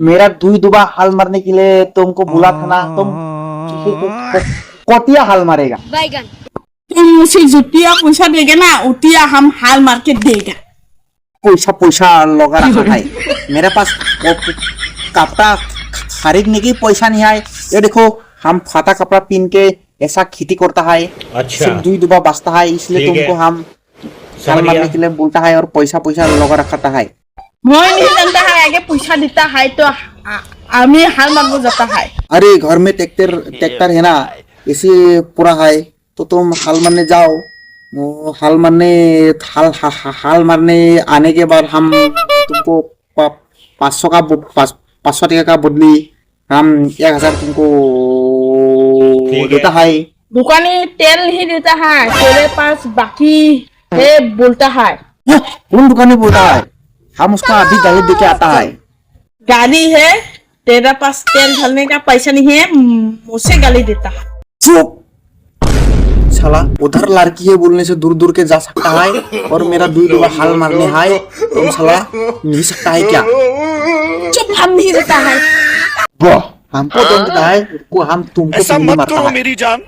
मेरा दुई दुबा हाल मारने के लिए तुमको बुला था ना, तुम कोटिया हाल मारेगा। तुम मुझे जुतिया पैसा देगा ना, उतिया हम हाल मार के देगा। पैसा पैसा लगा रखा है मेरे पास, कपड़ा खरीदने की पैसा नहीं है। ये देखो हम फाटा कपड़ा पहन के ऐसा खेती करता है, अच्छा सिर्फ दुई दुबा बचता है, इसलिए तुमको हम हाल मारने के लिए बोलता है और पैसा पैसा लगा रखता है। मैं नहीं जानता है, आगे पैसा देता है तो हमें हाल मारने जाता है। अरे घर में ट्रैक्टर है ना, इसी पूरा है, तो तुम हाल मारने जाओ। वो हाल मारने आने के बाद हम तुमको 500 टका का बदली हम 1000 तुमको देता है। दुकानी तेल ही देता है, तेरे पास बाकी है बोलता है। कौन दुकानी बोलता है? हम उसका अभी गाड़ी देके आता है। गाड़ी है, तेरा पास तेल डालने का पैसा नहीं है, मुझसे गाली देता है। चुप साला, उधर लड़की है बोलने से दूर दूर के जा सकता है और मेरा दुई दुबा हाल मारने है, तुम साला नहीं सकता है क्या? चुप, हम नहीं देता है। वाह, हमको दम देता है, हम तुमको ऐसा नहीं मत मारता करो है। मेरी जान।